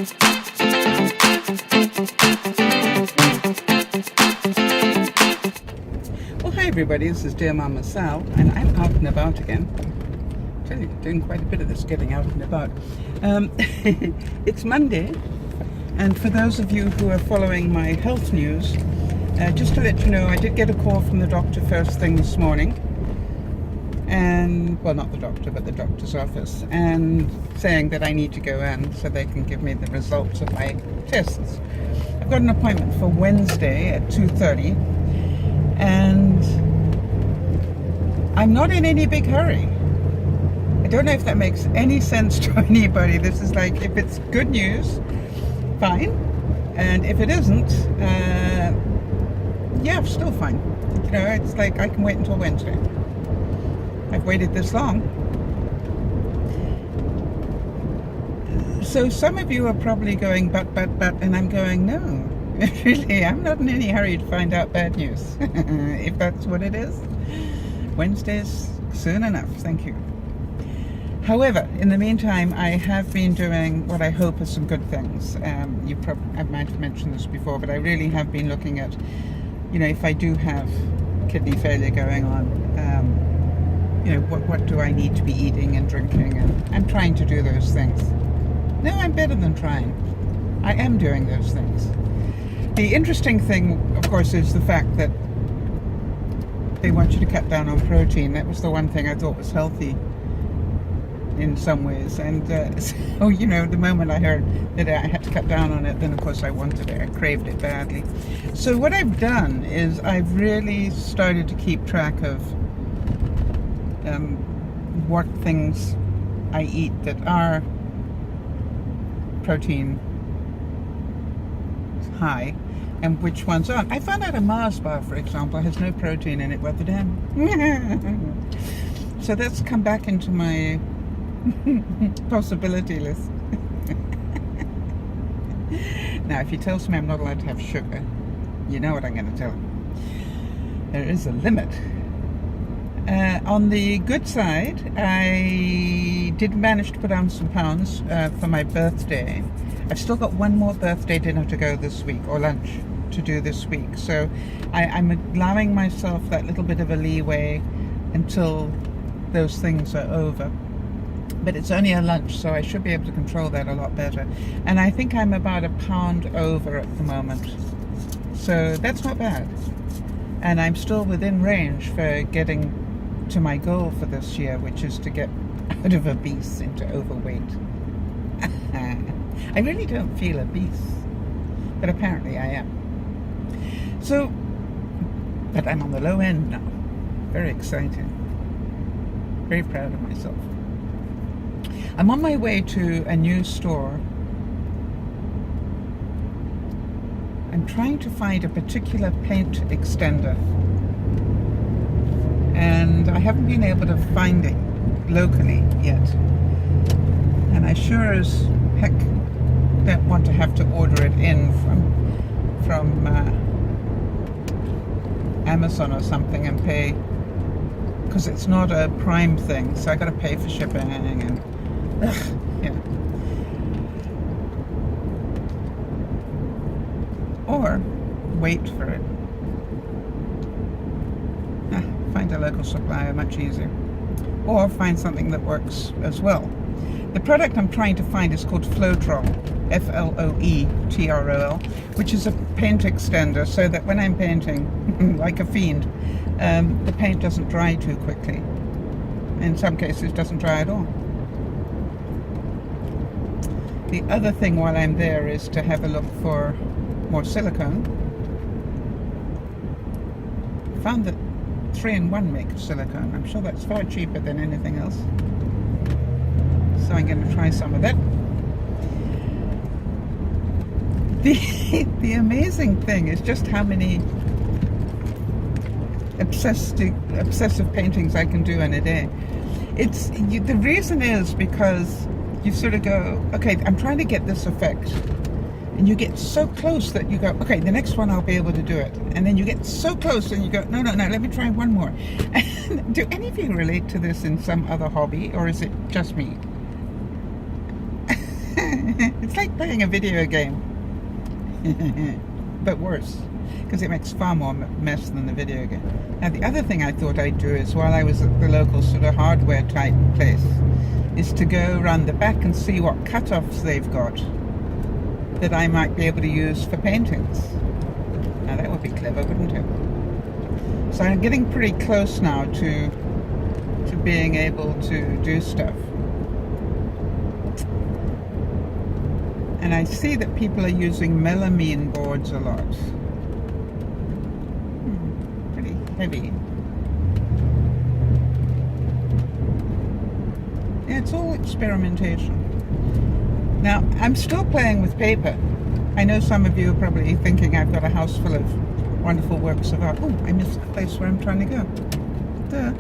Well, hi everybody, this is DearMamaSal, and I'm out and about again. I tell you, doing quite a bit of this getting out and about. It's Monday, and for those of you who are following my health news, just to let you know, I did get a call from the doctor first thing this morning, and, well, not the doctor, but the doctor's office, and saying that I need to go in so they can give me the results of my tests. I've got an appointment for Wednesday at 2:30, and I'm not in any big hurry. I don't know if that makes any sense to anybody. This is like, if it's good news, fine, and if it isn't, yeah, still fine. You know, it's like I can wait until Wednesday. I've waited this long. So some of you are probably going, but, and I'm going, no, really, I'm not in any hurry to find out bad news. If that's what it is, Wednesday's soon enough, thank you. However, in the meantime, I have been doing what I hope are some good things. I might have mentioned this before, but I really have been looking at, you know, if I do have kidney failure going on, you know, what do I need to be eating and drinking, and I'm trying to do those things. No, I'm better than trying. I am doing those things. The interesting thing, of course, is the fact that they want you to cut down on protein. That was the one thing I thought was healthy in some ways, and so, you know, the moment I heard that I had to cut down on it, then of course I wanted it, I craved it badly. So what I've done is I've really started to keep track of what things I eat that are protein high and which ones aren't. I found out a Mars bar, for example, has no protein in it. What the damn? So that's come back into my possibility list. Now, if he tells me I'm not allowed to have sugar, you know what I'm going to tell him. There is a limit. On the good side, I did manage to put on some pounds for my birthday. I've still got one more birthday dinner to go this week, or lunch to do this week. So I'm allowing myself that little bit of a leeway until those things are over. But it's only a lunch, so I should be able to control that a lot better. And I think I'm about a pound over at the moment. So that's not bad. And I'm still within range for getting to my goal for this year, which is to get out of obese into overweight. I really don't feel obese, but apparently I am. So, but I'm on the low end now. Very exciting. Very proud of myself. I'm on my way to a new store. I'm trying to find a particular paint extender, and I haven't been able to find it locally yet. And I sure as heck don't want to have to order it in from Amazon or something and pay, because it's not a Prime thing, so I got to pay for shipping and yeah. Or wait for it. Find a local supplier, much easier. Or find something that works as well. The product I'm trying to find is called Floetrol, Floetrol, which is a paint extender, so that when I'm painting like a fiend, the paint doesn't dry too quickly. In some cases, it doesn't dry at all. The other thing while I'm there is to have a look for more silicone. Found that 3-in-1 make of silicone. I'm sure that's far cheaper than anything else. So I'm going to try some of that. The amazing thing is just how many obsessive paintings I can do in a day. The reason is because you sort of go, okay, I'm trying to get this effect, and you get so close that you go, okay, the next one I'll be able to do it, and then you get so close and you go, no, let me try one more. Do any of you relate to this in some other hobby, or is it just me? It's like playing a video game, but worse, because it makes far more mess than the video game. Now, the other thing I thought I'd do is, while I was at the local sort of hardware type place, is to go around the back and see what cut-offs they've got that I might be able to use for paintings. Now, that would be clever, wouldn't it? So I'm getting pretty close now to being able to do stuff. And I see that people are using melamine boards a lot. Pretty heavy. Yeah, it's all experimentation. Now, I'm still playing with paper. I know some of you are probably thinking I've got a house full of wonderful works of art. Oh, I missed the place where I'm trying to go. Duh.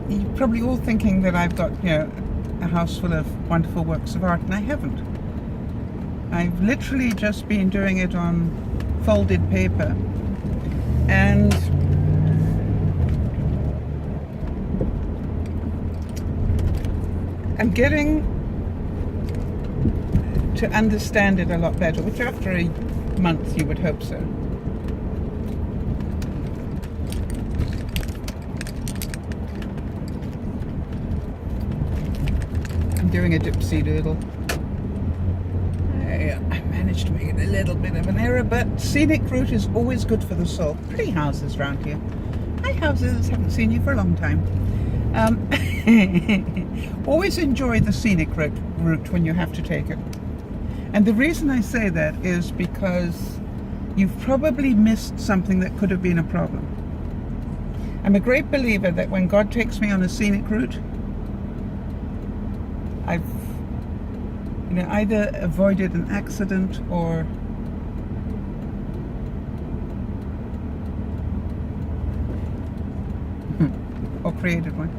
You're probably all thinking that I've got, you know, a house full of wonderful works of art, and I haven't. I've literally just been doing it on folded paper, and I'm getting to understand it a lot better, which after a month you would hope so. I'm doing a dipsy doodle. I managed to make it a little bit of an error, but scenic route is always good for the soul. Pretty houses around here. Hi houses, haven't seen you for a long time. Always enjoy the scenic route when you have to take it. And the reason I say that is because you've probably missed something that could have been a problem. I'm a great believer that when God takes me on a scenic route, I've either avoided an accident or created one.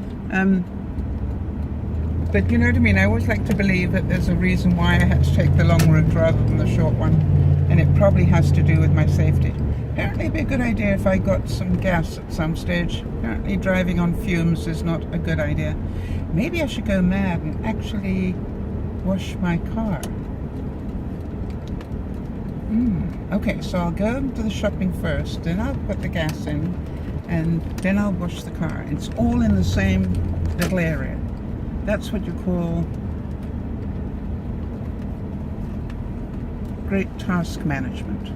But you know what I mean? I always like to believe that there's a reason why I had to take the long route rather than the short one, and it probably has to do with my safety. Apparently it'd be a good idea if I got some gas at some stage. Apparently driving on fumes is not a good idea. Maybe I should go mad and actually wash my car. Okay, so I'll go to the shopping first, then I'll put the gas in, and then I'll wash the car. It's all in the same little area. That's what you call great task management.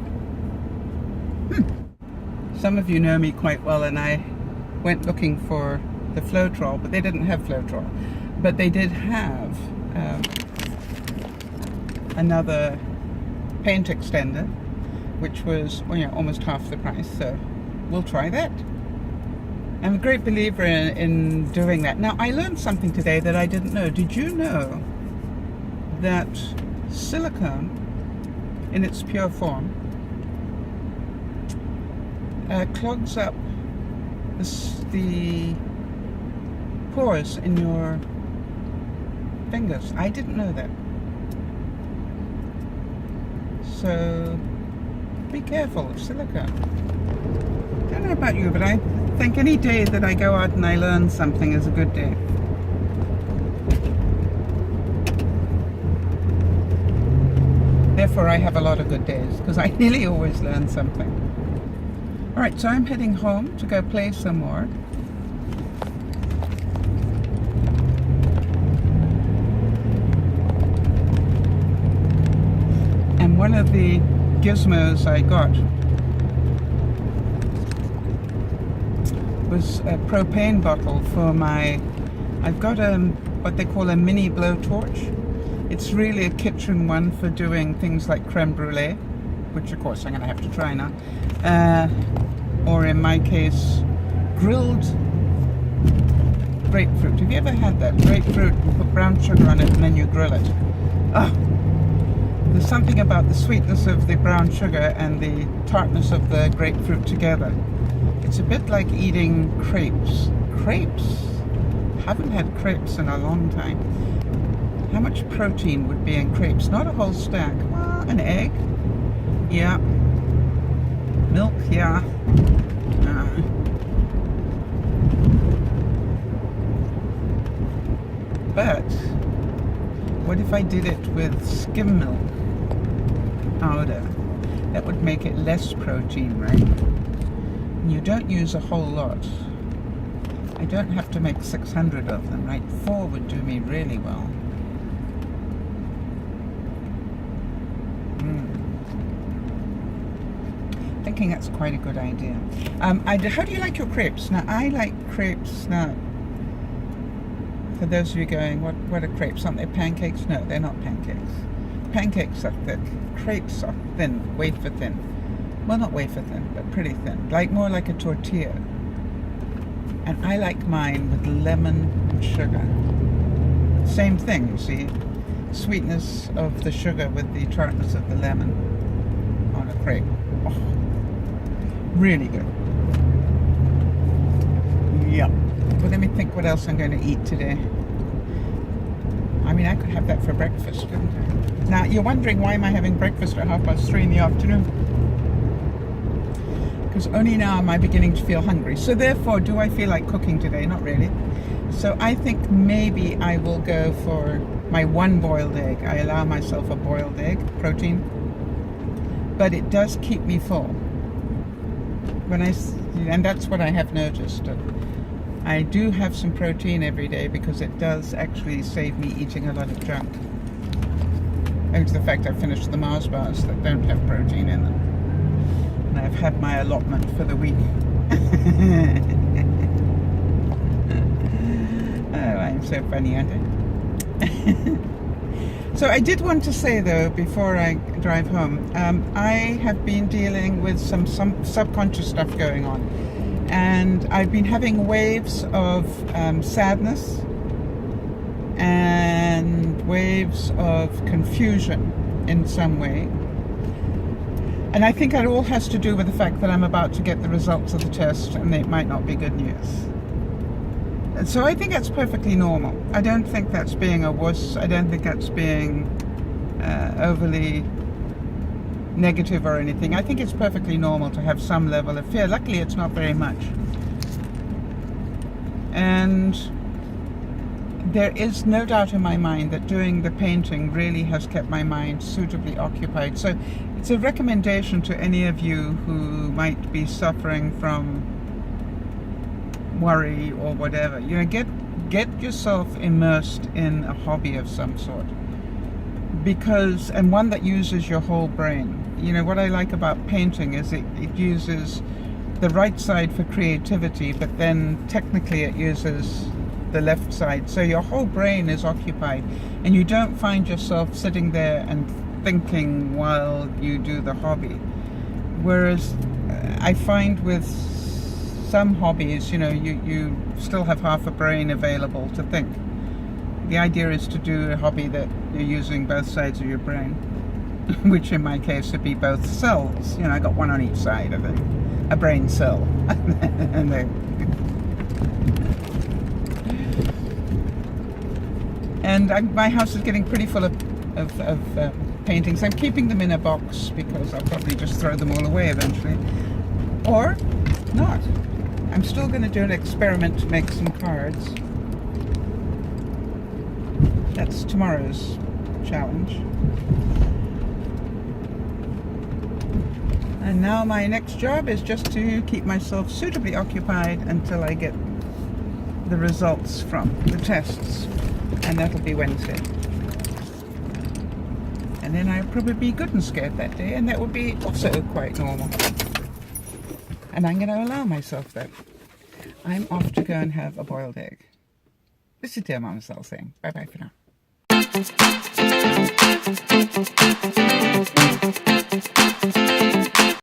Some of you know me quite well, and I went looking for the Floetrol, but they didn't have Floetrol. But they did have another paint extender, which was, well, you know, almost half the price, so we'll try that. I'm a great believer in doing that. Now, I learned something today that I didn't know. Did you know that silicone, in its pure form, clogs up the pores in your fingers? I didn't know that. So be careful of silicone. I don't know about you, but I think any day that I go out and I learn something is a good day. Therefore, I have a lot of good days, because I nearly always learn something. Alright, so I'm heading home to go play some more. And one of the gizmos I got was a propane bottle for my, I've got what they call a mini blowtorch. It's really a kitchen one for doing things like creme brulee, which of course I'm going to have to try now, or in my case, grilled grapefruit. Have you ever had that? Grapefruit, you put brown sugar on it and then you grill it. Oh, there's something about the sweetness of the brown sugar and the tartness of the grapefruit together. It's a bit like eating crepes. Crepes? Haven't had crepes in a long time. How much protein would be in crepes? Not a whole stack. Well, an egg. Yeah. Milk, yeah. But What if I did it with skim milk powder? That would make it less protein, right? And you don't use a whole lot. I don't have to make 600 of them, right? 4 would do me really well. Thinking that's quite a good idea. How do you like your crepes? Now, I like crepes. Now, for those of you going, what are crepes? Aren't they pancakes? No, they're not pancakes. Pancakes are thick. Crepes are thin, wafer thin. Well, not wafer thin, but pretty thin. More like a tortilla. And I like mine with lemon and sugar. Same thing, you see. Sweetness of the sugar with the tartness of the lemon on a crepe. Oh, really good. Yep. Well, let me think what else I'm going to eat today. I mean, I could have that for breakfast, couldn't I? Now, you're wondering why am I having breakfast at 3:30 in the afternoon? Because only now am I beginning to feel hungry. So therefore, do I feel like cooking today? Not really. So I think maybe I will go for my 1 boiled egg. I allow myself a boiled egg, protein. But it does keep me full. And that's what I have noticed. I do have some protein every day because it does actually save me eating a lot of junk. Owing to the fact I've finished the Mars bars that don't have protein in them. And I've had my allotment for the week. Oh, I'm so funny, aren't I? So I did want to say, though, before I drive home, I have been dealing with some subconscious stuff going on. And I've been having waves of sadness and waves of confusion in some way. And I think it all has to do with the fact that I'm about to get the results of the test and it might not be good news. And so I think that's perfectly normal. I don't think that's being a wuss. I don't think that's being overly negative or anything. I think it's perfectly normal to have some level of fear. Luckily, it's not very much. And there is no doubt in my mind that doing the painting really has kept my mind suitably occupied. So it's a recommendation to any of you who might be suffering from worry or whatever. You know, get yourself immersed in a hobby of some sort. And one that uses your whole brain. You know, what I like about painting is it uses the right side for creativity, but then technically it uses the left side. So your whole brain is occupied and you don't find yourself sitting there and thinking while you do the hobby. Whereas I find with some hobbies, you know, you still have half a brain available to think. The idea is to do a hobby that you're using both sides of your brain, which in my case would be both cells. You know, I got one on each side of it, a brain cell. And my house is getting pretty full of paintings. I'm keeping them in a box because I'll probably just throw them all away eventually. Or not. I'm still going to do an experiment to make some cards. That's tomorrow's challenge. And now my next job is just to keep myself suitably occupied until I get the results from the tests. And that'll be Wednesday. And then I'll probably be good and scared that day, and that would be also quite normal. And I'm going to allow myself that. I'm off to go and have a boiled egg. This is DearMamaSal saying bye-bye for now.